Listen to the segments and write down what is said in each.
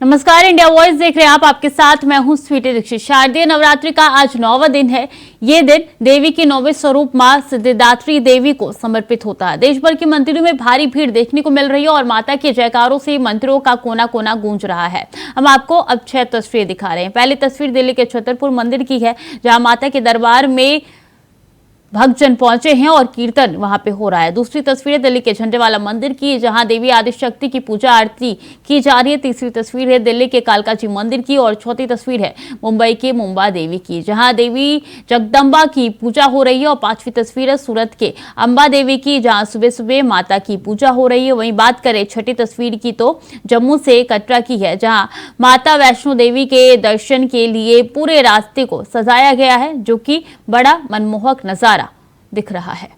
नमस्कार, India voice देख रहे हैं आप। आपके साथ मैं हूं स्वीटी दीक्षित। शारदीय नवरात्रि का आज 9वां दिन है। ये दिन देवी के 9वें स्वरूप मां सिद्धिदात्री देवी को समर्पित होता है। देश भर के मंदिरों में भारी भीड़ देखने को मिल रही है और माता के जयकारों से मंदिरों का कोना कोना गूंज रहा है। हम आपको अब 6 तस्वीरें दिखा रहे हैं। पहली तस्वीर दिल्ली के छतरपुर मंदिर की है, जहां माता के दरबार में भक्तजन पहुंचे हैं और कीर्तन वहां पे हो रहा है। दूसरी तस्वीर दिल्ली के झंडेवाला मंदिर की, जहां देवी आदिशक्ति की पूजा आरती की जा रही है। तीसरी तस्वीर है दिल्ली के कालका जी मंदिर की और चौथी तस्वीर है मुंबई के मुंबा देवी की, जहां देवी जगदम्बा की पूजा हो रही है। और पांचवी तस्वीर है सूरत के अंबा देवी की, जहां सुबह सुबह माता की पूजा हो रही है। वहीं बात करें छठी तस्वीर की तो जम्मू से कटरा की है, जहां माता वैष्णो देवी के दर्शन के लिए पूरे रास्ते को सजाया गया है, जो कि बड़ा मनमोहक नजारा दिख रहा है।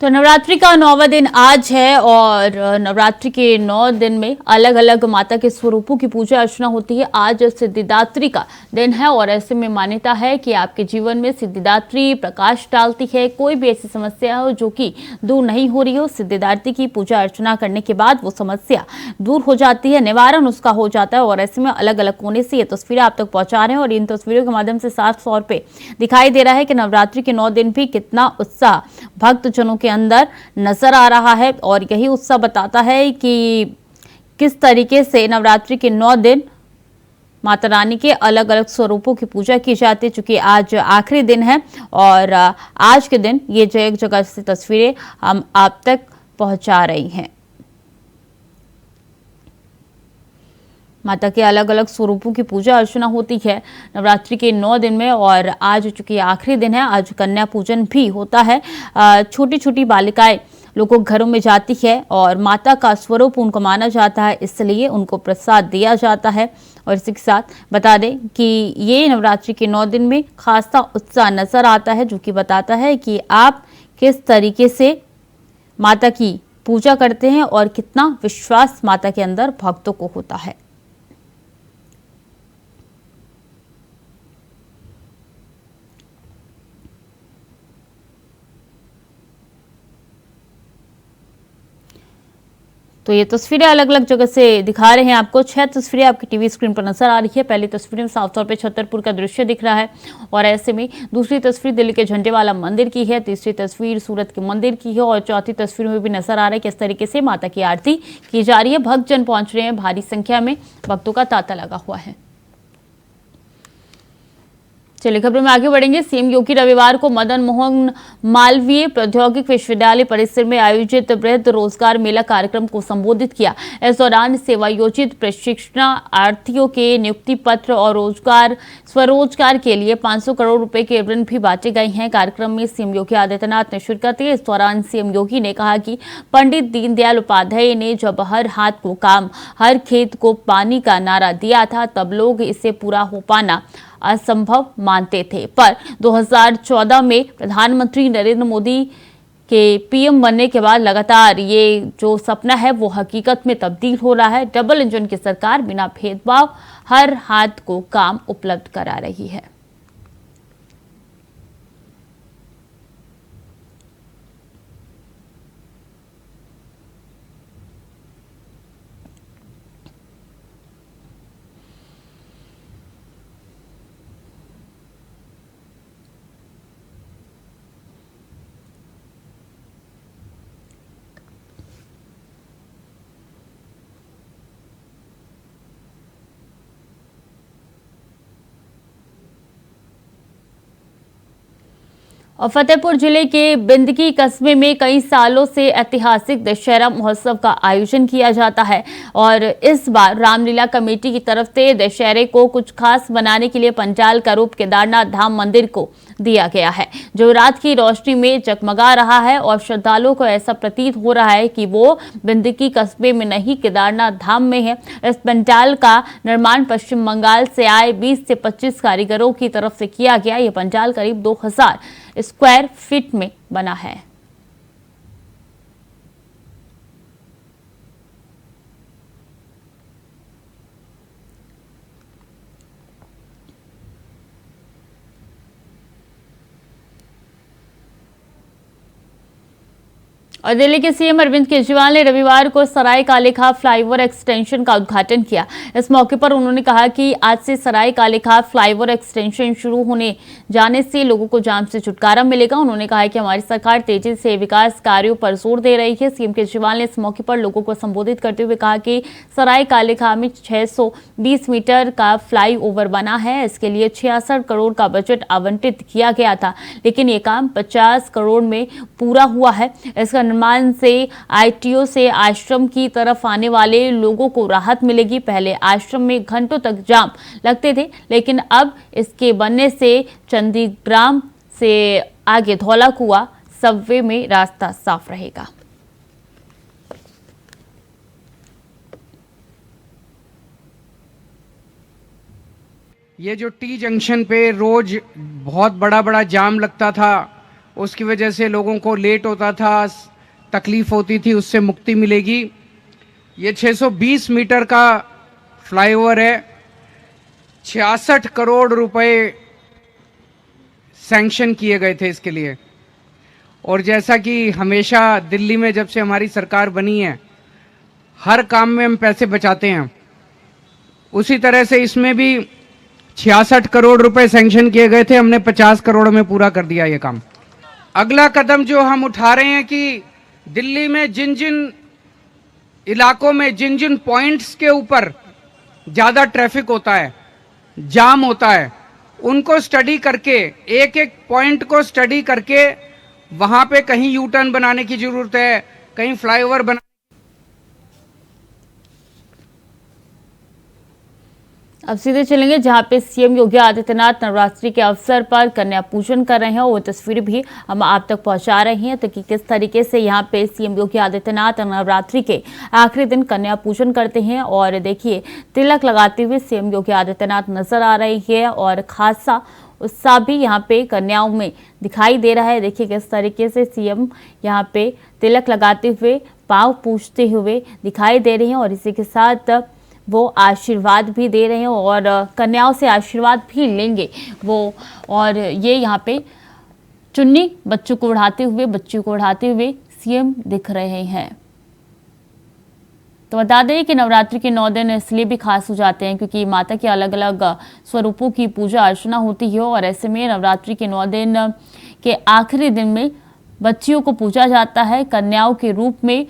तो नवरात्रि का 9वां दिन आज है और नवरात्रि के 9 दिन में अलग अलग माता के स्वरूपों की पूजा अर्चना होती है। आज सिद्धिदात्री का दिन है और ऐसे में मान्यता है कि आपके जीवन में सिद्धिदात्री प्रकाश डालती है। कोई भी ऐसी समस्या हो जो कि दूर नहीं हो रही हो, सिद्धिदात्री की पूजा अर्चना करने के बाद वो समस्या दूर हो जाती है, निवारण उसका हो जाता है। और ऐसे में अलग अलग कोने से ये तस्वीरें आप तक पहुंचा रहे हैं और इन तस्वीरों के माध्यम से साफ तौर पर दिखाई दे रहा है कि नवरात्रि के 9 दिन भी कितना उत्साह भक्तजनों के अंदर नजर आ रहा है। और यही उत्साह बताता है कि किस तरीके से नवरात्रि के 9 दिन माता रानी के अलग अलग स्वरूपों की पूजा की जाती है। चूंकि आज आखिरी दिन है और आज के दिन ये जगह जगह से तस्वीरें हम आप तक पहुंचा रही हैं। माता के अलग अलग स्वरूपों की पूजा अर्चना होती है नवरात्रि के 9 दिन में। और आज चूंकि आखिरी दिन है, आज कन्या पूजन भी होता है। छोटी छोटी बालिकाएं लोगों घरों में जाती है और माता का स्वरूप उनको माना जाता है, इसलिए उनको प्रसाद दिया जाता है। और इसी के साथ बता दें कि ये नवरात्रि के 9 दिन में खासा उत्साह नजर आता है, जो कि बताता है कि आप किस तरीके से माता की पूजा करते हैं और कितना विश्वास माता के अंदर भक्तों को होता है। तो ये तस्वीरें अलग अलग जगह से दिखा रहे हैं आपको। 6 तस्वीरें आपकी टीवी स्क्रीन पर नजर आ रही है। पहली तस्वीर में साफ तौर पे छतरपुर का दृश्य दिख रहा है और ऐसे में दूसरी तस्वीर दिल्ली के झंडेवाला मंदिर की है, तीसरी तस्वीर सूरत के मंदिर की है और चौथी तस्वीर में भी नजर आ रहा है किस तरीके से माता की आरती की जा रही है। भक्तजन पहुंच रहे हैं, भारी संख्या में भक्तों का तांता लगा हुआ है। चलिए खबरों में आगे बढ़ेंगे। सीएम योगी रविवार को मदन मोहन मालवीय प्रौद्योगिक विश्वविद्यालय परिसर में आयोजित वृहद रोजगार मेला कार्यक्रम को संबोधित किया। इस दौरान सेवायोजित प्रशिक्षणार्थियों के नियुक्ति पत्र और स्वरोजगार के लिए 500 करोड़ रुपए के ऋण भी बांटे गए हैं। कार्यक्रम में सीएम योगी आदित्यनाथ ने शिरकत की। इस दौरान सीएम योगी ने कहा कि पंडित दीनदयाल उपाध्याय ने जब हर हाथ को काम, हर खेत को पानी का नारा दिया था, तब लोग इसे पूरा हो पाना असंभव मानते थे। पर 2014 में प्रधानमंत्री नरेंद्र मोदी के पीएम बनने के बाद लगातार ये जो सपना है वो हकीकत में तब्दील हो रहा है। डबल इंजन की सरकार बिना भेदभाव हर हाथ को काम उपलब्ध करा रही है। और फतेहपुर जिले के बिंदकी कस्बे में कई सालों से ऐतिहासिक दशहरा महोत्सव का आयोजन किया जाता है और इस बार रामलीला कमेटी की तरफ से दशहरे को कुछ खास बनाने के लिए पंडाल का रूप केदारनाथ धाम मंदिर को दिया गया है, जो रात की रोशनी में जगमगा रहा है और श्रद्धालुओं को ऐसा प्रतीत हो रहा है कि वो बिंदकी कस्बे में नहीं केदारनाथ धाम में है। इस पंडाल का निर्माण पश्चिम बंगाल से आए 20 से 25 कारीगरों की तरफ से किया गया। यह पंडाल करीब 2000 स्क्वायर फीट में बना है। और दिल्ली के सीएम अरविंद केजरीवाल ने रविवार को सराय काले खां फ्लाईओवर एक्सटेंशन का उद्घाटन किया। इस मौके पर उन्होंने कहा कि आज से सराय काले खां फ्लाईओवर एक्सटेंशन शुरू होने जाने से लोगों को जाम से छुटकारा मिलेगा। उन्होंने कहा कि हमारी सरकार तेजी से विकास कार्यों पर जोर दे रही है। सीएम केजरीवाल ने इस मौके पर लोगों को संबोधित करते हुए कहा कि सराय काले खां में 620 मीटर का फ्लाईओवर बना है। इसके लिए 66 करोड़ का बजट आवंटित किया गया था, लेकिन ये काम 50 करोड़ में पूरा हुआ है। इसका निर्माण से आईटीओ से आश्रम की तरफ आने वाले लोगों को राहत मिलेगी। पहले आश्रम में घंटों तक जाम लगते थे, लेकिन अब इसके बनने से चंदीग्राम से आगे धौला कुआं सबवे में रास्ता साफ रहेगा। ये जो टी जंक्शन पे रोज बहुत बड़ा जाम लगता था, उसकी वजह से लोगों को लेट होता था, तकलीफ होती थी, उससे मुक्ति मिलेगी। ये 620 मीटर का फ्लाईओवर है। 66 करोड़ रुपए सैंक्शन किए गए थे इसके लिए। और जैसा कि हमेशा दिल्ली में जब से हमारी सरकार बनी है, हर काम में हम पैसे बचाते हैं, उसी तरह से इसमें भी 66 करोड़ रुपए सैंक्शन किए गए थे। हमने 50 करोड़ में पूरा कर दिया ये काम। अगला कदम जो हम उठा रहे हैं कि दिल्ली में जिन जिन इलाकों में जिन जिन पॉइंट्स के ऊपर ज़्यादा ट्रैफिक होता है, जाम होता है, उनको स्टडी करके, एक एक पॉइंट को स्टडी करके वहाँ पे कहीं यू टर्न बनाने की ज़रूरत है, कहीं फ्लाईओवर बना। अब सीधे चलेंगे जहां पे सीएम योगी आदित्यनाथ नवरात्रि के अवसर पर कन्या पूजन कर रहे हैं। वो तस्वीर भी हम आप तक पहुंचा रहे हैं, तो कि किस तरीके से यहां पे सीएम योगी आदित्यनाथ नवरात्रि के आखिरी दिन कन्या पूजन करते हैं। और देखिए, तिलक लगाते हुए सीएम योगी आदित्यनाथ नजर आ रहे हैं और खासा उत्साह भी यहाँ पे कन्याओं में दिखाई दे रहा है। देखिए किस तरीके से सीएम यहाँ पे तिलक लगाते हुए पाँव पूजते हुए दिखाई दे रहे हैं और इसी के साथ वो आशीर्वाद भी दे रहे हैं और कन्याओं से आशीर्वाद भी लेंगे वो। और ये यहाँ पे चुन्नी बच्चों को उड़ाते हुए सीएम दिख रहे हैं। तो बता दें कि नवरात्रि के 9 दिन इसलिए भी खास हो जाते हैं क्योंकि माता के अलग अलग स्वरूपों की पूजा अर्चना होती है और ऐसे में नवरात्रि के 9 दिन के आखिरी दिन में बच्चियों को पूजा जाता है। कन्याओं के रूप में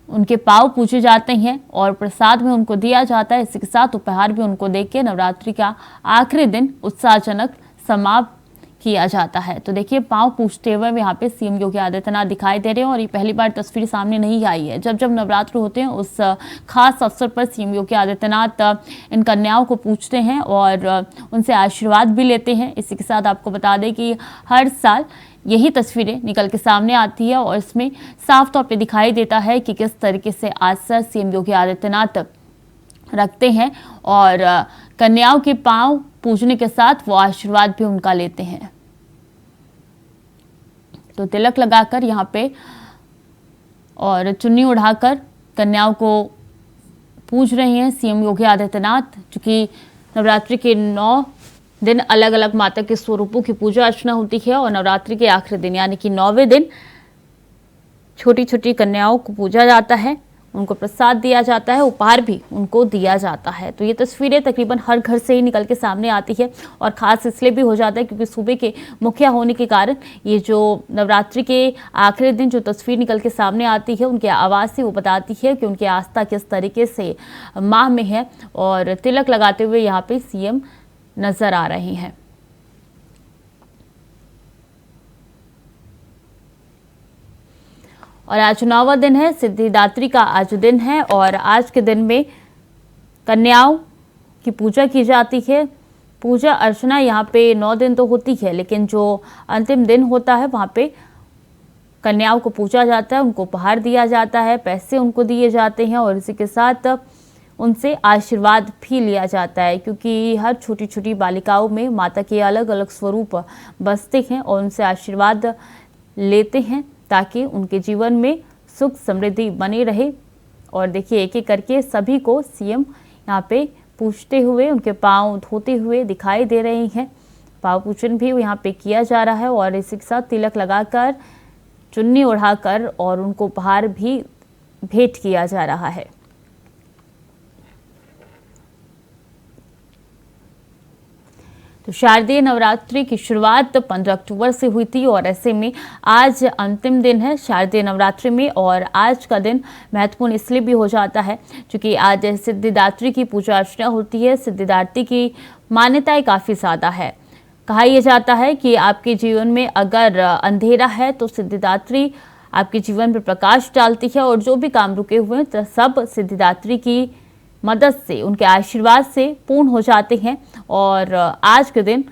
उनके पाँव पूजे जाते हैं और प्रसाद में उनको दिया जाता है। इसी के साथ उपहार भी उनको देके नवरात्रि का आखिरी दिन उत्साहजनक समाप्त किया जाता है। तो देखिए, पाँव पूजते हुए यहाँ पे सीएम योगी आदित्यनाथ दिखाई दे रहे हैं और ये पहली बार तस्वीर सामने नहीं आई है। जब जब नवरात्र होते हैं उस खास अवसर पर सीएम योगी आदित्यनाथ इन कन्याओं को पूजते हैं और उनसे आशीर्वाद भी लेते हैं। इसी के साथ आपको बता दें कि हर साल यही तस्वीरें निकल के सामने आती है और इसमें साफ तौर पे दिखाई देता है कि किस तरीके से आस्था सीएम योगी आदित्यनाथ रखते हैं और कन्याओं के पांव पूजने के साथ वो आशीर्वाद भी उनका लेते हैं। तो तिलक लगाकर यहाँ पे और चुन्नी उड़ाकर कन्याओं को पूज रहे हैं सीएम योगी आदित्यनाथ। चूंकि नवरात्रि के 9 दिन अलग अलग माता के स्वरूपों की पूजा अर्चना होती है और नवरात्रि के आखिरी दिन यानी कि 9वें दिन छोटी छोटी कन्याओं को पूजा जाता है, उनको प्रसाद दिया जाता है, उपहार भी उनको दिया जाता है। तो ये तस्वीरें तकरीबन हर घर से ही निकल के सामने आती है और ख़ास इसलिए भी हो जाता है क्योंकि सूबे के मुखिया होने के कारण ये जो नवरात्रि के आखिरी दिन जो तस्वीर निकल के सामने आती है उनके आवाज़ से वो बताती है कि उनकी आस्था किस तरीके से माह में है। और तिलक लगाते हुए यहाँ पे सीएम नजर आ रहे हैं। और आज 9वां दिन है, सिद्धिदात्री का आज दिन है और आज के दिन में कन्याओं की पूजा की जाती है। पूजा अर्चना यहाँ पे 9 दिन तो होती है, लेकिन जो अंतिम दिन होता है वहाँ पे कन्याओं को पूजा जाता है, उनको उपहार दिया जाता है, पैसे उनको दिए जाते हैं और इसी के साथ उनसे आशीर्वाद भी लिया जाता है क्योंकि हर छोटी छोटी बालिकाओं में माता के अलग अलग स्वरूप बसते हैं और उनसे आशीर्वाद लेते हैं ताकि उनके जीवन में सुख समृद्धि बनी रहे। और देखिए, एक एक करके सभी को सीएम यहाँ पे पूजते हुए उनके पाँव धोते हुए दिखाई दे रहे हैं। पाँव पूजन भी यहाँ पे किया जा रहा है और इसी के साथ तिलक लगाकर चुन्नी उड़ाकर और उनको उपहार भी भेंट किया जा रहा है। तो शारदीय नवरात्रि की शुरुआत 15 अक्टूबर से हुई थी और ऐसे में आज अंतिम दिन है शारदीय नवरात्रि में। और आज का दिन महत्वपूर्ण इसलिए भी हो जाता है क्योंकि आज सिद्धिदात्री की पूजा अर्चना होती है। सिद्धिदात्री की मान्यताएं काफ़ी ज़्यादा है। कहा यह जाता है कि आपके जीवन में अगर अंधेरा है तो सिद्धिदात्री आपके जीवन पर प्रकाश डालती है और जो भी काम रुके हुए हैं तो सब सिद्धिदात्री की मदद से, उनके आशीर्वाद से पूर्ण हो जाते हैं। और आज के दिन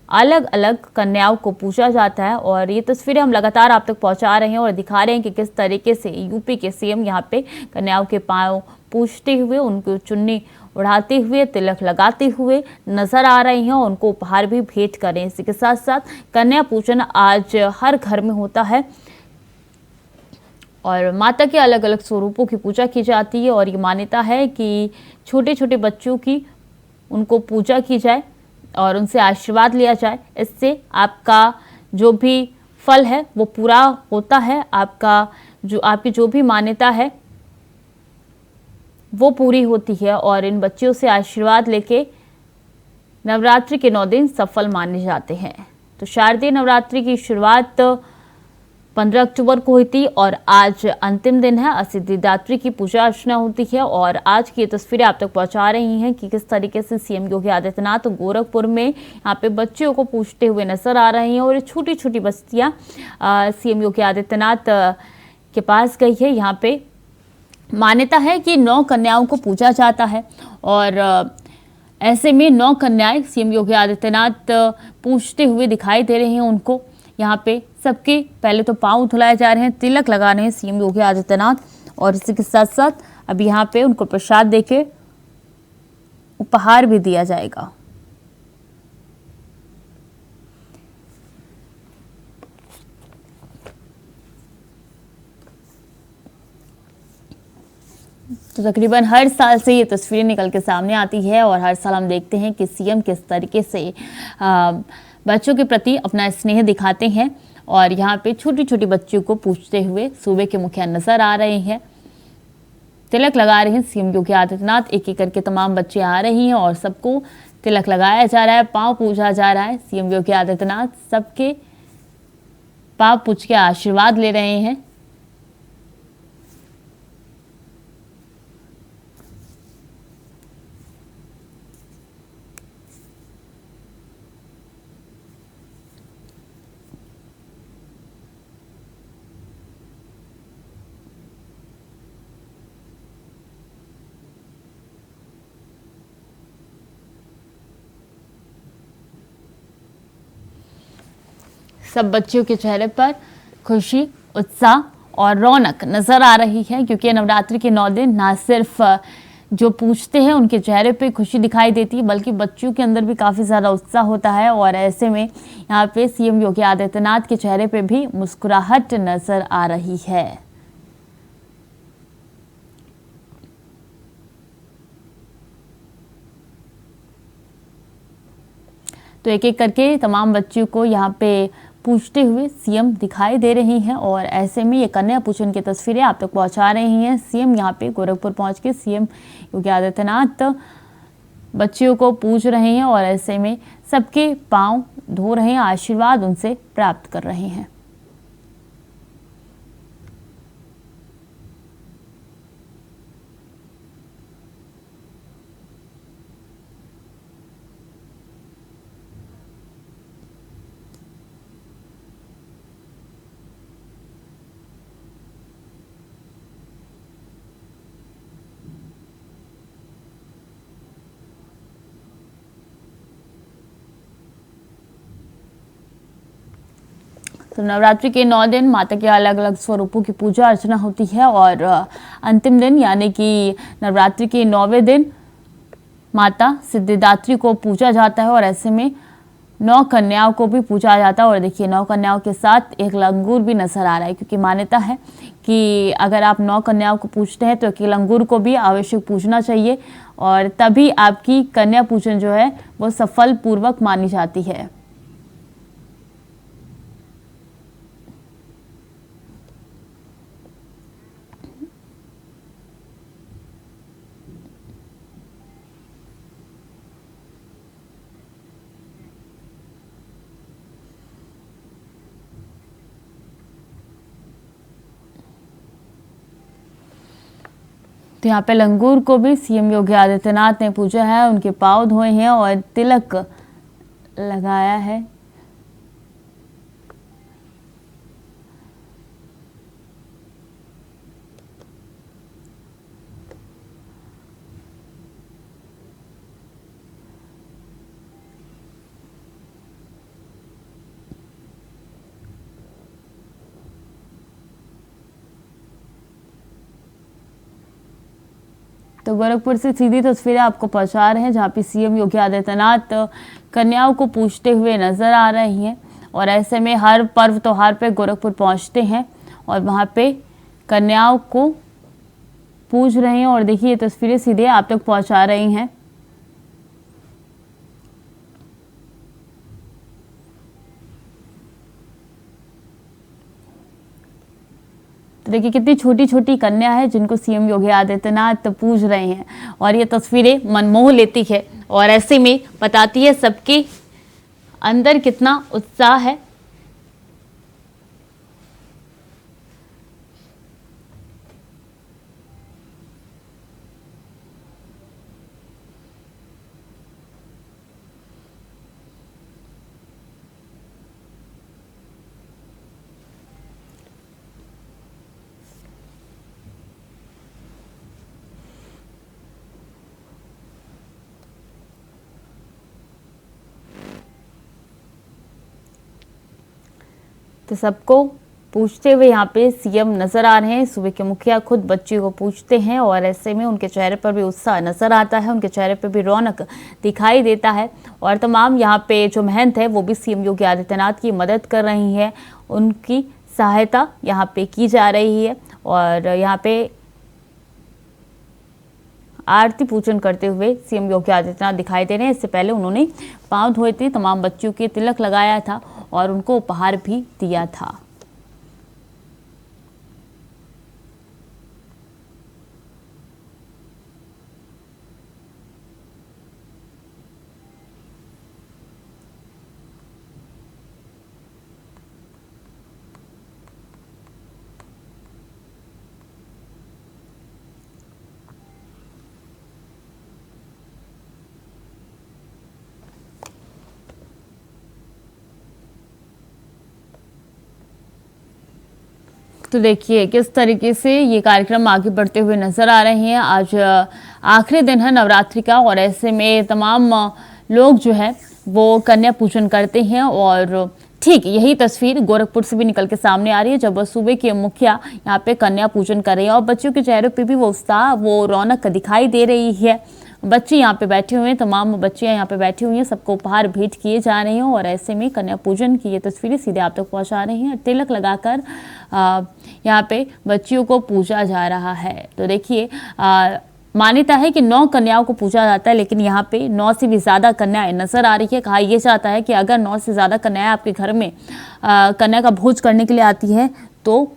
अलग अलग कन्याओं को पूजा जाता है और ये तस्वीरें हम लगातार आप तक पहुंचा रहे हैं और दिखा रहे हैं कि किस तरीके से यूपी के सीएम यहाँ पे कन्याओं के पांव पूजते हुए, उनको चुन्नी उड़ाते हुए, तिलक लगाते हुए नजर आ रही हैं और उनको उपहार भी भेंट कर रहे हैं। इसी के साथ साथ कन्या पूजन आज हर घर में होता है और माता के अलग अलग स्वरूपों की पूजा की जाती है और ये मान्यता है कि छोटे छोटे बच्चों की उनको पूजा की जाए और उनसे आशीर्वाद लिया जाए। इससे आपका जो भी फल है वो पूरा होता है, आपकी जो भी मान्यता है वो पूरी होती है और इन बच्चों से आशीर्वाद लेके नवरात्रि के 9 दिन सफल माने जाते हैं। तो शारदीय नवरात्रि की शुरुआत 15 अक्टूबर को हुई थी और आज अंतिम दिन है। सिद्धिदात्री की पूजा अर्चना होती है और आज की ये तस्वीरें आप तक पहुंचा रही हैं कि किस तरीके से सीएम योगी आदित्यनाथ गोरखपुर में यहाँ पे बच्चियों को पूजते हुए नजर आ रही हैं और ये छोटी छोटी बस्तियाँ सीएम योगी आदित्यनाथ के पास गई है। यहाँ पे मान्यता है कि 9 कन्याओं को पूजा जाता है और ऐसे में 9 कन्याएं सीएम योगी आदित्यनाथ पूजते हुए दिखाई दे रहे हैं। उनको यहाँ पे सबके पहले तो पांव धुलाए जा रहे हैं, तिलक लगा रहे हैं सीएम योगी आदित्यनाथ और इसी के साथ साथ अब यहाँ पे उनको प्रसाद देके उपहार भी दिया जाएगा। तो तकरीबन हर साल से ये तस्वीरें निकल के सामने आती है और हर साल हम देखते हैं कि सीएम किस तरीके से बच्चों के प्रति अपना स्नेह दिखाते हैं और यहाँ पे छोटी छोटी बच्चियों को पूजते हुए सूबे के मुखिया नजर आ रहे हैं, तिलक लगा रहे हैं सीएम योगी आदित्यनाथ। एक एक करके तमाम बच्चे आ रही हैं और सबको तिलक लगाया जा रहा है, पांव पूजा जा रहा है। सीएम योगी आदित्यनाथ सबके पांव पूज के आशीर्वाद ले रहे हैं। सब बच्चियों के चेहरे पर खुशी, उत्साह और रौनक नजर आ रही है क्योंकि नवरात्रि के 9 दिन ना सिर्फ जो पूजते हैं उनके चेहरे पे खुशी दिखाई देती है बल्कि बच्चों के अंदर भी काफ़ी ज़्यादा उत्साह होता है और ऐसे में यहाँ पे सीएम योगी आदित्यनाथ के चेहरे पे भी मुस्कुराहट नजर आ रही है। तो एक एक करके तमाम बच्चियों को यहाँ पे पूजते हुए सीएम दिखाई दे रही हैं और ऐसे में ये कन्या पूजन की तस्वीरें आप तक पहुंचा रही हैं। सीएम यहाँ पे गोरखपुर पहुंच के सीएम योगी आदित्यनाथ बच्चियों को पूज रहे हैं और ऐसे में सबके पांव धो रहे हैं, आशीर्वाद उनसे प्राप्त कर रहे हैं। तो नवरात्रि के 9 दिन माता के अलग अलग स्वरूपों की पूजा अर्चना होती है और अंतिम दिन यानी कि नवरात्रि के 9वें दिन माता सिद्धिदात्री को पूजा जाता है और ऐसे में 9 कन्याओं को भी पूजा जाता है। और देखिए 9 कन्याओं के साथ एक लंगूर भी नजर आ रहा है क्योंकि मान्यता है कि अगर आप 9 कन्याओं को पूजते हैं तो एक लंगूर को भी आवश्यक पूजना चाहिए और तभी आपकी कन्या पूजन जो है वो सफल पूर्वक मानी जाती है। तो यहाँ पे लंगूर को भी सीएम योगी आदित्यनाथ ने पूजा है, उनके पांव धोए हैं और तिलक लगाया है। तो गोरखपुर से सीधी तस्वीरें आपको पहुंचा रहे हैं, जहां पे सीएम योगी आदित्यनाथ कन्याओं को पूजते हुए नजर आ रही हैं। और ऐसे में हर पर्व त्योहार पे गोरखपुर पहुंचते हैं और वहां पे कन्याओं को पूज रहे हैं। और देखिए ये तस्वीरें सीधे आप तक पहुंचा रही हैं। तो देखिए कितनी छोटी छोटी कन्या है जिनको सीएम योगी आदित्यनाथ पूज रहे हैं और ये तस्वीरें मनमोह लेती है और ऐसे में बताती है सबके अंदर कितना उत्साह है। तो सबको पूछते हुए यहाँ पे सीएम नजर आ रहे हैं। सूबे के मुखिया खुद बच्ची को पूछते हैं और ऐसे में उनके चेहरे पर भी उत्साह नजर आता है, उनके चेहरे पर भी रौनक दिखाई देता है। और तमाम यहाँ पे जो महंत है वो भी सीएम योगी आदित्यनाथ की मदद कर रही है, उनकी सहायता यहाँ पे की जा रही है। और यहाँ पे आरती पूजन करते हुए सीएम योगी आदित्यनाथ दिखाई दे रहे हैं। इससे पहले उन्होंने पांव धोए थे, तमाम बच्चियों के तिलक लगाया था और उनको उपहार भी दिया था। तो देखिए किस तरीके से ये कार्यक्रम आगे बढ़ते हुए नजर आ रहे हैं। आज आखिरी दिन है नवरात्रि का और ऐसे में तमाम लोग जो है वो कन्या पूजन करते हैं। और ठीक यही तस्वीर गोरखपुर से भी निकल के सामने आ रही है, जब सूबे के मुखिया यहाँ पे कन्या पूजन कर रहे हैं और बच्चों के चेहरे पे भी वो उत्साह, वो रौनक दिखाई दे रही है। बच्चे यहाँ पे बैठे हुए हैं, तमाम बच्चियां यहाँ पे बैठी हुई हैं, सबको उपहार भेंट किए जा रहे हैं। और ऐसे में कन्या पूजन की ये तस्वीरें सीधे आप तक पहुंचा रही हैं। तिलक लगाकर यहाँ पे बच्चियों को पूजा जा रहा है। तो देखिए मान्यता है कि 9 कन्याओं को पूजा जाता है, लेकिन यहाँ पे 9 से भी ज्यादा कन्याएं नजर आ रही है। कहा यह जाता है कि अगर 9 से ज्यादा कन्याएं आपके घर में कन्या का भोज करने के लिए आती है तो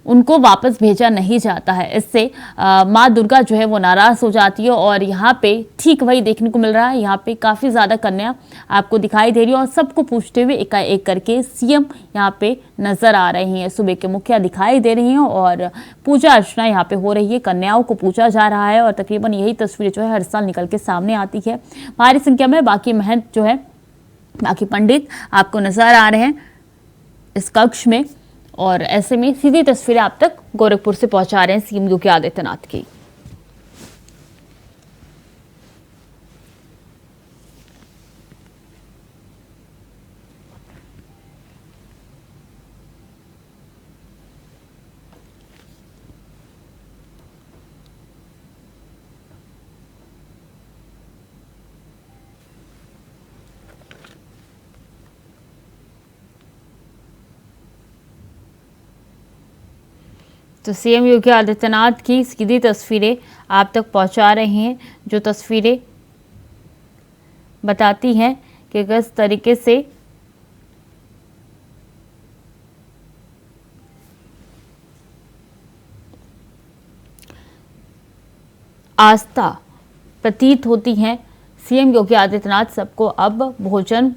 उनको वापस भेजा नहीं जाता है। इससे माँ दुर्गा जो है वो नाराज हो जाती है। और यहाँ पे ठीक वही देखने को मिल रहा है, यहाँ पे काफी ज्यादा कन्या आपको दिखाई दे रही है और सबको पूछते हुए एक करके सीएम यहाँ पे नजर आ रही हैं। सूबे के मुखिया दिखाई दे रही हैं और पूजा अर्चना यहाँ पे हो रही है, कन्याओं को पूजा जा रहा है। और तकरीबन यही तस्वीरें जो है हर साल निकल के सामने आती है। भारी संख्या में बाकी महंत जो है, बाकी पंडित आपको नजर आ रहे हैं इस कक्ष में। और ऐसे में सीधी तस्वीरें आप तक गोरखपुर से पहुंचा रहे हैं सीएम योगी आदित्यनाथ की। तो सीएम योगी आदित्यनाथ की सीधी तस्वीरें आप तक पहुंचा रहे हैं, जो तस्वीरें बताती हैं कि किस तरीके से आस्था प्रतीत होती हैं। सीएम योगी आदित्यनाथ सबको अब भोजन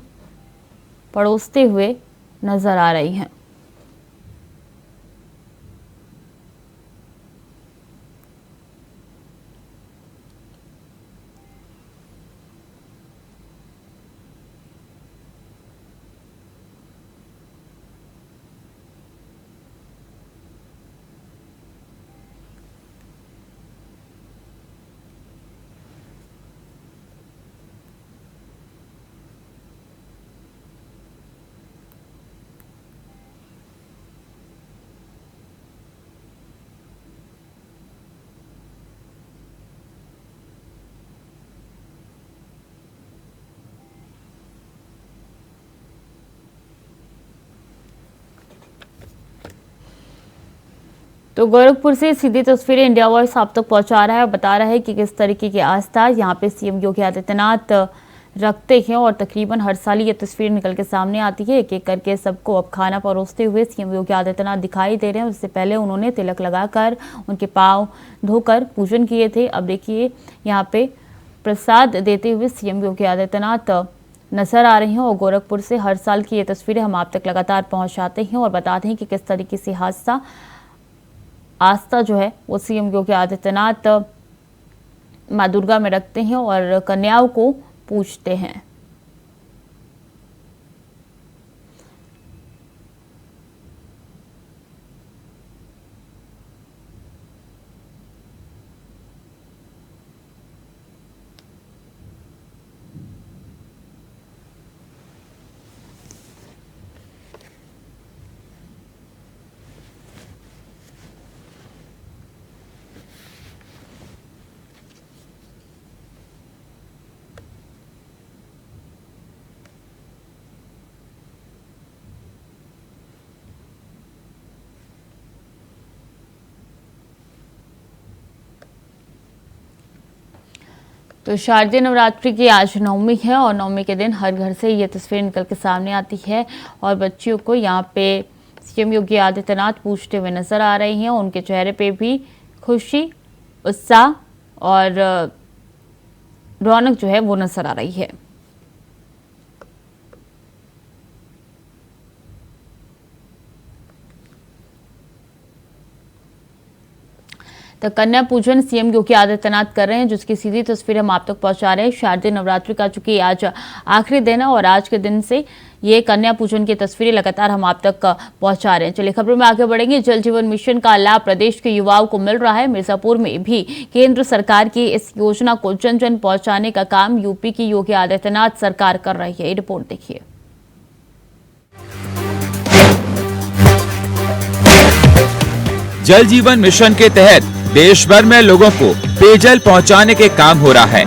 परोसते हुए नजर आ रही हैं। तो गोरखपुर से सीधी तस्वीरें इंडिया वॉइस आप तक पहुंचा रहा है और बता रहा है कि किस तरीके की आस्था यहाँ पे सीएम योगी आदित्यनाथ रखते हैं और तकरीबन हर साल ये तस्वीर निकल के सामने आती है। एक एक करके सबको अब खाना परोसते हुए सीएम योगी आदित्यनाथ दिखाई दे रहे हैं। उससे पहले उन्होंने तिलक लगाकर उनके पांव धोकर पूजन किए थे। अब देखिए यहाँ पे प्रसाद देते हुए सीएम योगी आदित्यनाथ नजर आ रहे हैं और गोरखपुर से हर साल की ये तस्वीरें हम आप तक लगातार पहुंचाते हैं और बताते हैं कि किस तरीके से आस्था जो है वो सीएम योगी आदित्यनाथ माँ दुर्गा में रखते हैं और कन्याओं को पूजते हैं। तो शारदीय नवरात्रि की आज नवमी है और नवमी के दिन हर घर से ये तस्वीर निकल के सामने आती है और बच्चियों को यहाँ पे सीएम योगी आदित्यनाथ पूजते हुए नजर आ रही हैं। उनके चेहरे पे भी खुशी, उत्साह और रौनक जो है वो नजर आ रही है। तो कन्या पूजन सीएम योगी आदित्यनाथ कर रहे हैं, जिसकी सीधी तस्वीर हम आप तक पहुंचा रहे हैं। शारदीय नवरात्रि का चूंकि आज आखिरी दिन है और आज के दिन से ये कन्या पूजन की तस्वीरें लगातार हम आप तक पहुंचा रहे हैं। चलिए खबरों में आगे बढ़ेंगे। जल जीवन मिशन का लाभ प्रदेश के युवाओं को मिल रहा है। मिर्जापुर में भी केंद्र सरकार की इस योजना को जन जन पहुंचाने का काम यूपी की योगी आदित्यनाथ सरकार कर रही है। ये रिपोर्ट देखिए। जल जीवन मिशन के तहत देश भर में लोगों को पेयजल पहुंचाने के काम हो रहा है।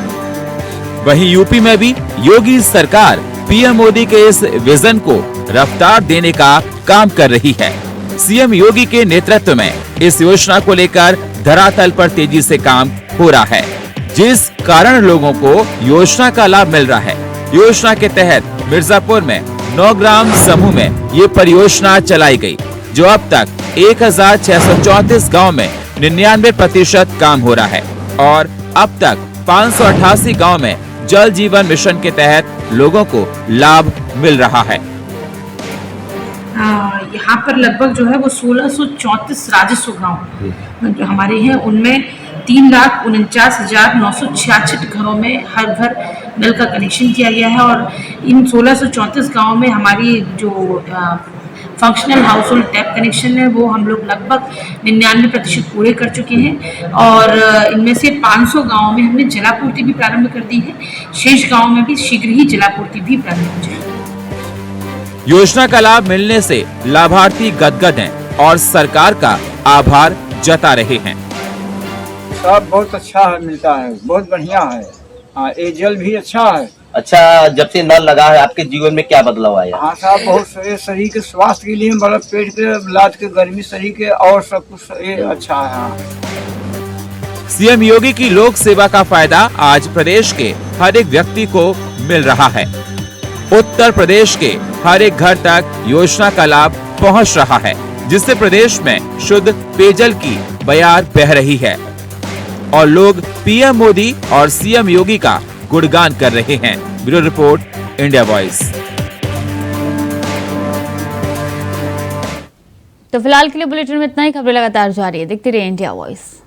वहीं यूपी में भी योगी सरकार पीएम मोदी के इस विजन को रफ्तार देने का काम कर रही है। सीएम योगी के नेतृत्व में इस योजना को लेकर धरातल पर तेजी से काम हो रहा है, जिस कारण लोगों को योजना का लाभ मिल रहा है। योजना के तहत मिर्जापुर में 9 ग्राम समूह में ये परियोजना चलाई गई, जो अब तक 1634 गाँव में 99% काम हो रहा है और अब तक 588 गाँव में जल जीवन मिशन के तहत लोगों को लाभ मिल रहा है। यहाँ पर लगभग जो है वो 1634 राजस्व गाँव जो हमारे हैं, उनमें 3,49,966 घरों में हर घर नल का कनेक्शन किया गया है और इन 1634 गाँव में हमारी जो functional house hold tap connection है वो हम लोग लगभग 99% पूरे कर चुके हैं और इनमें से 500 गाँवों में हमने जलापूर्ति भी प्रारंभ कर दी है। शेष गाँवों में भी शीघ्र ही जलापूर्ति भी प्रारंभ हो जाएगी। योजना का लाभ मिलने से लाभार्थी गदगद हैं और सरकार का आभार जता रहे हैं। सब बहुत अच्छा है, मिलता है, बहुत बढ़िया है। हाँ, ये जल भी अच्छा है। अच्छा, जब से नल लगा है आपके जीवन में क्या बदलाव आया? हाँ साहब, बहुत शरीर के स्वास्थ्य के लिए, मतलब पेट के लाद के गर्मी शरीर के और सब कुछ ये अच्छा है। हाँ। सीएम योगी की लोक सेवा का फायदा आज प्रदेश के हर एक व्यक्ति को मिल रहा है। उत्तर प्रदेश के हर एक घर तक योजना का लाभ पहुंच रहा है, जिससे प्रदेश में शुद्ध पेयजल की बयार बह रही है और लोग पीएम मोदी और सीएम योगी का गुणगान कर रहे हैं। Bureau report, India voice. तो फिलहाल के लिए बुलेटिन में इतना ही। खबरें लगातार जारी है, देखते रहिए इंडिया वॉइस।